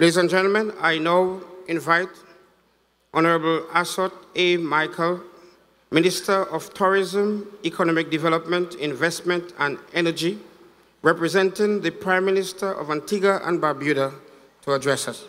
Ladies and gentlemen, I now invite Honourable Asot A. Michael, Minister of Tourism, Economic Development, Investment and Energy, representing the Prime Minister of Antigua and Barbuda, to address us.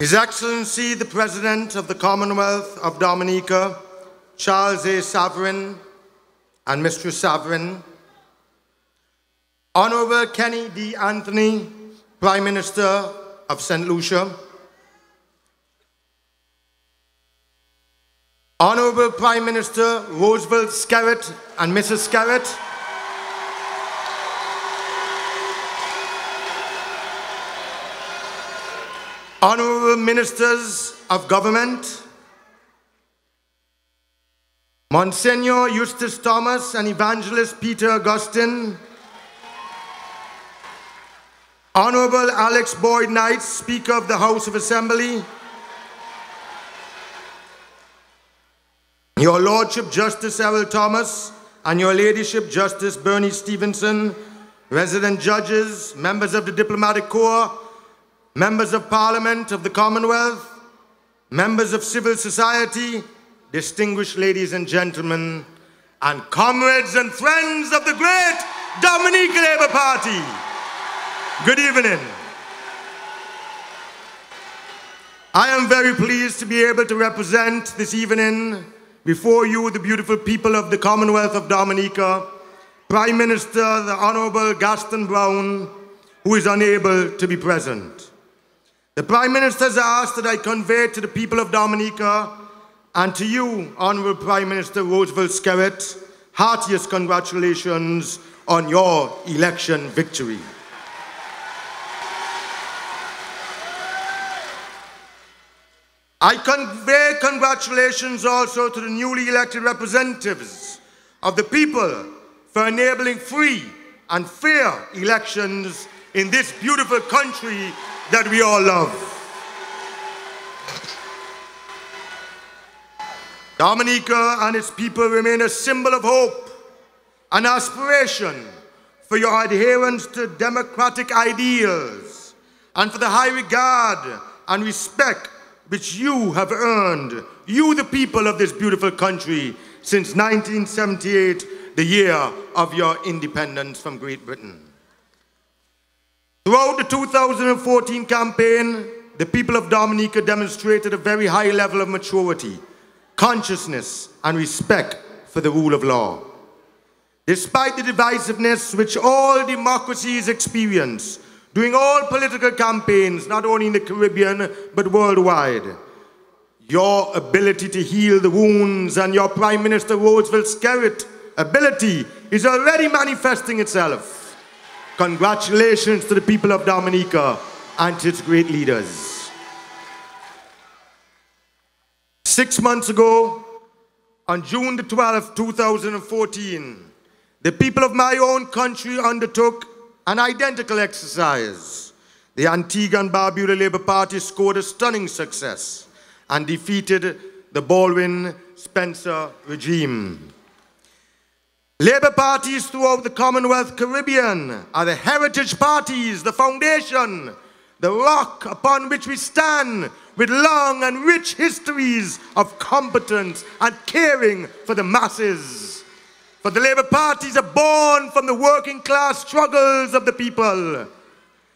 His Excellency, the President of the Commonwealth of Dominica, Charles A. Sovereign and Mistress Sovereign, Honourable Kenny D. Anthony, Prime Minister of St. Lucia, Honourable Prime Minister Roosevelt Skerritt and Mrs. Skerritt, Honourable Ministers of Government, Monsignor Eustace Thomas and Evangelist Peter Augustine, Honourable Alex Boyd Knight, Speaker of the House of Assembly, Your Lordship Justice Errol Thomas and Your Ladyship Justice Bernie Stevenson, resident judges, members of the Diplomatic Corps, members of Parliament of the Commonwealth, members of civil society, distinguished ladies and gentlemen, and comrades and friends of the great Dominica Labour Party. Good evening. I am very pleased to be able to represent this evening before you the beautiful people of the Commonwealth of Dominica, Prime Minister the Honourable Gaston Brown, who is unable to be present. The Prime Minister has asked that I convey to the people of Dominica and to you, Honourable Prime Minister Roosevelt Skerritt, heartiest congratulations on your election victory. I convey congratulations also to the newly elected representatives of the people for enabling free and fair elections in this beautiful country that we all love. Dominica and its people remain a symbol of hope and aspiration for your adherence to democratic ideals and for the high regard and respect which you have earned, you the people of this beautiful country, since 1978, the year of your independence from Great Britain. Throughout the 2014 campaign, the people of Dominica demonstrated a very high level of maturity, consciousness, and respect for the rule of law. Despite the divisiveness which all democracies experience during all political campaigns, not only in the Caribbean, but worldwide, your ability to heal the wounds and your Prime Minister Roosevelt Skerritt ability is already manifesting itself. Congratulations to the people of Dominica and to its great leaders. 6 months ago, on June the 12th, 2014, the people of my own country undertook an identical exercise. The Antigua and Barbuda Labour Party scored a stunning success and defeated the Baldwin-Spencer regime. Labour parties throughout the Commonwealth Caribbean are the heritage parties, the foundation, the rock upon which we stand, with long and rich histories of competence and caring for the masses. For the Labour parties are born from the working class struggles of the people.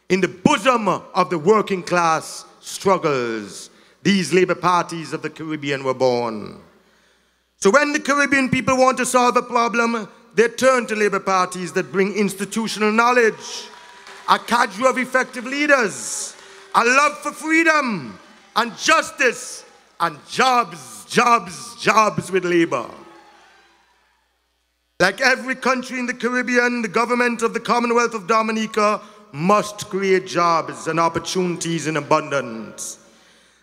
In the bosom of the working class struggles, these Labour parties of the Caribbean were born. So when the Caribbean people want to solve a problem, they turn to Labour parties that bring institutional knowledge, a cadre of effective leaders, a love for freedom and justice, and jobs, jobs, jobs with labour. Like every country in the Caribbean, the government of the Commonwealth of Dominica must create jobs and opportunities in abundance.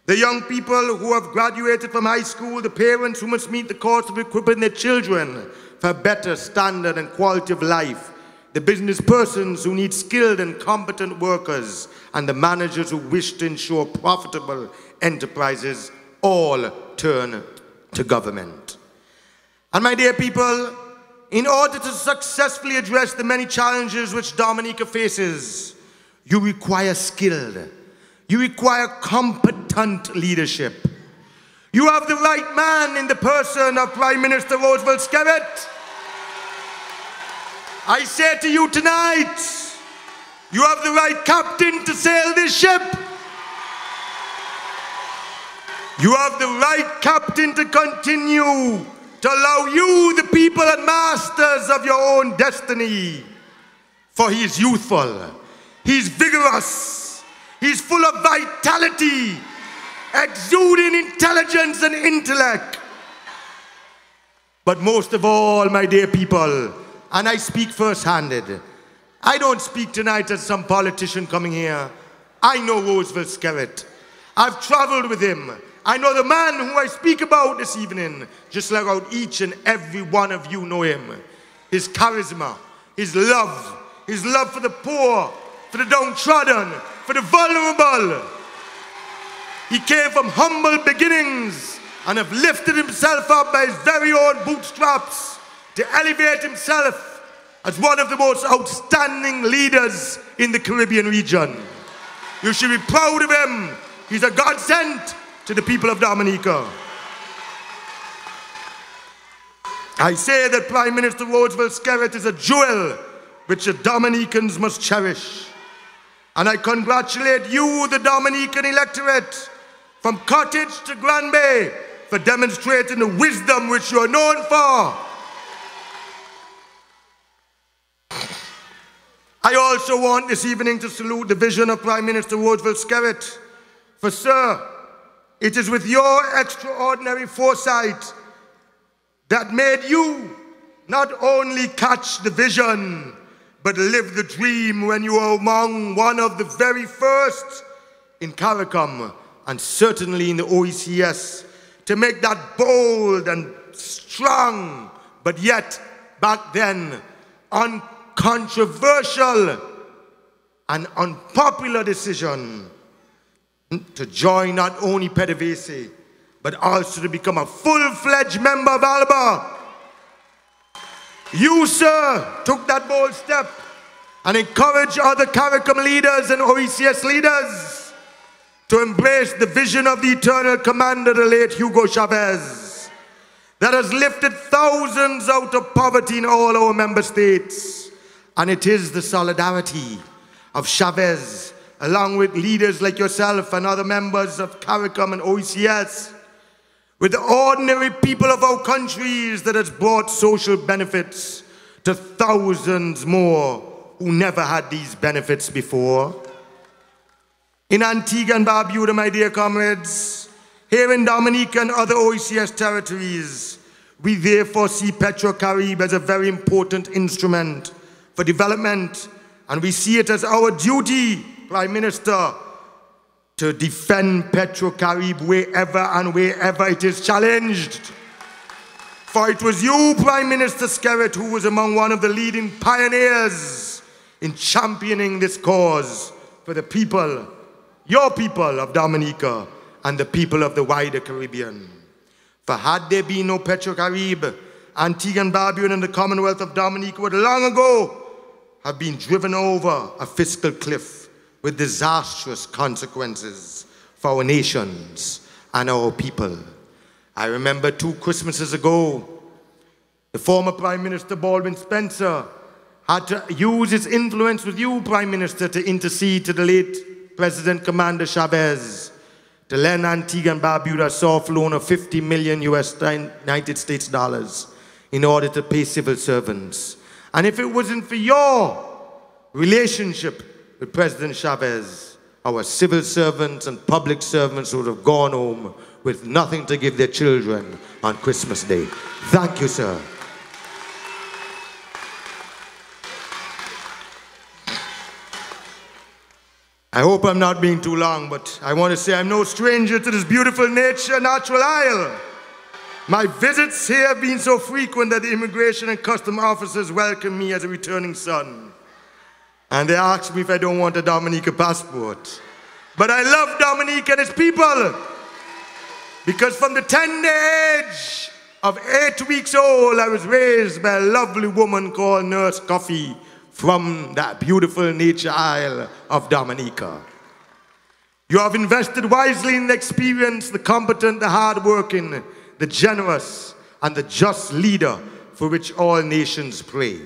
The young people who have graduated from high school, the parents who must meet the cost of equipping their children for a better standard and quality of life, the business persons who need skilled and competent workers, and the managers who wish to ensure profitable enterprises all turn to government. And my dear people, in order to successfully address the many challenges which Dominica faces, you require skilled, you require competent leadership. You have the right man in the person of Prime Minister Roosevelt Skerrit. I say to you tonight, you have the right captain to sail this ship. You have the right captain to continue to allow you, the people and masters of your own destiny. For he is youthful, he's vigorous, he's full of vitality, exuding intelligence and intellect. But most of all, my dear people, and I speak first-handed, I don't speak tonight as some politician coming here. I know Roosevelt Skerrit. I've traveled with him. I know the man who I speak about this evening, just like how each and every one of you know him. His charisma, his love for the poor, for the downtrodden, for the vulnerable. He came from humble beginnings and have lifted himself up by his very own bootstraps to elevate himself as one of the most outstanding leaders in the Caribbean region. You should be proud of him. He's a godsend to the people of Dominica. I say that Prime Minister Roosevelt Skerrit is a jewel which the Dominicans must cherish. And I congratulate you, the Dominican electorate, from Cottage to Grand Bay, for demonstrating the wisdom which you are known for. I also want this evening to salute the vision of Prime Minister Roosevelt Skerrit. For sir, it is with your extraordinary foresight that made you not only catch the vision, but live the dream when you were among one of the very first in CARICOM and certainly in the OECS to make that bold and strong, but yet back then uncontroversial and unpopular decision to join not only PDVSA, but also to become a full-fledged member of ALBA. You, sir, took that bold step and encouraged other CARICOM leaders and OECS leaders to embrace the vision of the eternal commander, the late Hugo Chavez, that has lifted thousands out of poverty in all our member states. And it is the solidarity of Chavez, along with leaders like yourself and other members of CARICOM and OECS, with the ordinary people of our countries, that has brought social benefits to thousands more who never had these benefits before. In Antigua and Barbuda, my dear comrades, here in Dominica and other OECS territories, we therefore see PetroCaribe as a very important instrument for development, and we see it as our duty, Prime Minister, to defend PetroCaribe wherever it is challenged. For it was you, Prime Minister Skerrit, who was among one of the leading pioneers in championing this cause for the people, your people of Dominica and the people of the wider Caribbean. For had there been no PetroCaribe, Antigua and Barbuda and the Commonwealth of Dominica would long ago have been driven over a fiscal cliff with disastrous consequences for our nations and our people. I remember 2 Christmases ago, the former Prime Minister Baldwin Spencer had to use his influence with you, Prime Minister, to intercede to the late President Commander Chavez to lend Antigua and Barbuda a soft loan of $50 million United States dollars in order to pay civil servants. And if it wasn't for your relationship with President Chavez, our civil servants and public servants would have gone home with nothing to give their children on Christmas Day. Thank you, sir. I hope I'm not being too long, but I want to say I'm no stranger to this beautiful nature, natural isle. My visits here have been so frequent that the immigration and custom officers welcome me as a returning son. And they ask me if I don't want a Dominica passport. But I love Dominica and its people. Because from the tender age of 8 weeks old, I was raised by a lovely woman called Nurse Coffee from that beautiful nature isle of Dominica. You have invested wisely in the experience, the competent, the hardworking, the generous, and the just leader for which all nations pray.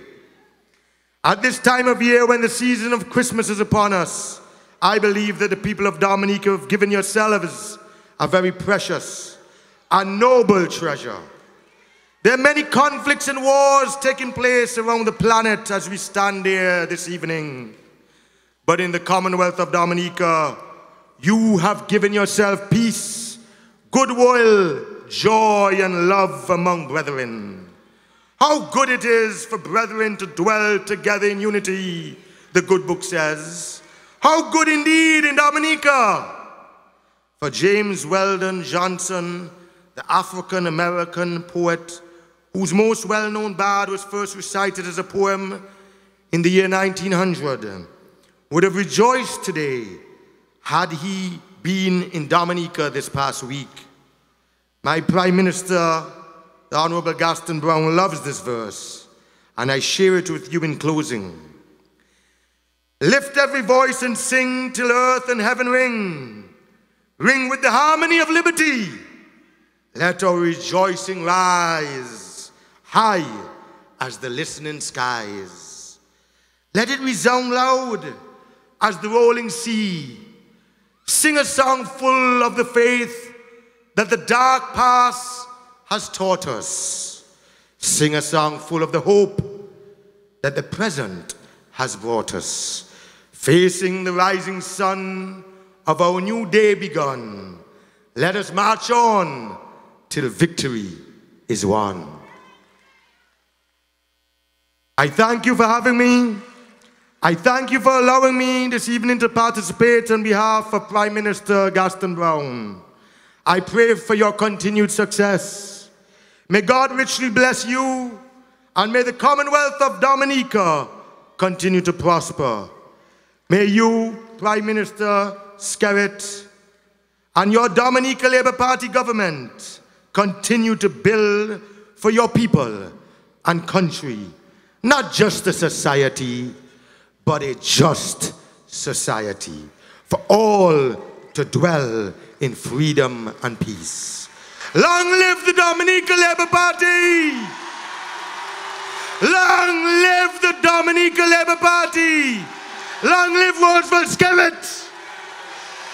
At this time of year, when the season of Christmas is upon us, I believe that the people of Dominica have given yourselves a very precious and noble treasure. There are many conflicts and wars taking place around the planet as we stand here this evening. But in the Commonwealth of Dominica, you have given yourself peace, goodwill, joy, and love among brethren. How good it is for brethren to dwell together in unity, the good book says. How good indeed in Dominica. For James Weldon Johnson, the African-American poet, whose most well-known ballad was first recited as a poem in the year 1900, would have rejoiced today had he been in Dominica this past week. My Prime Minister, the Honourable Gaston Brown, loves this verse, and I share it with you in closing. Lift every voice and sing till earth and heaven ring. Ring with the harmony of liberty. Let our rejoicing rise high as the listening skies. Let it resound loud as the rolling sea. Sing a song full of the faith that the dark past has taught us. Sing a song full of the hope that the present has brought us. Facing the rising sun of our new day begun, let us march on till victory is won. I thank you for having me. I thank you for allowing me this evening to participate on behalf of Prime Minister Gaston Brown. I pray for your continued success. May God richly bless you, and may the Commonwealth of Dominica continue to prosper. May you, Prime Minister Skerritt, and your Dominica Labour Party government continue to build for your people and country, not just a society, but a just society, for all to dwell in freedom and peace. Long live the Dominica Labour Party! Long live the Dominica Labour Party! Long live Roosevelt Skerritt!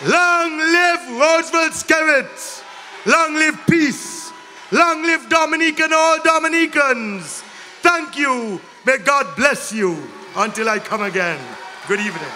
Long live Roosevelt Skerritt! Long live peace! Long live Dominica and all Dominicans! Thank you. May God bless you until I come again. Good evening.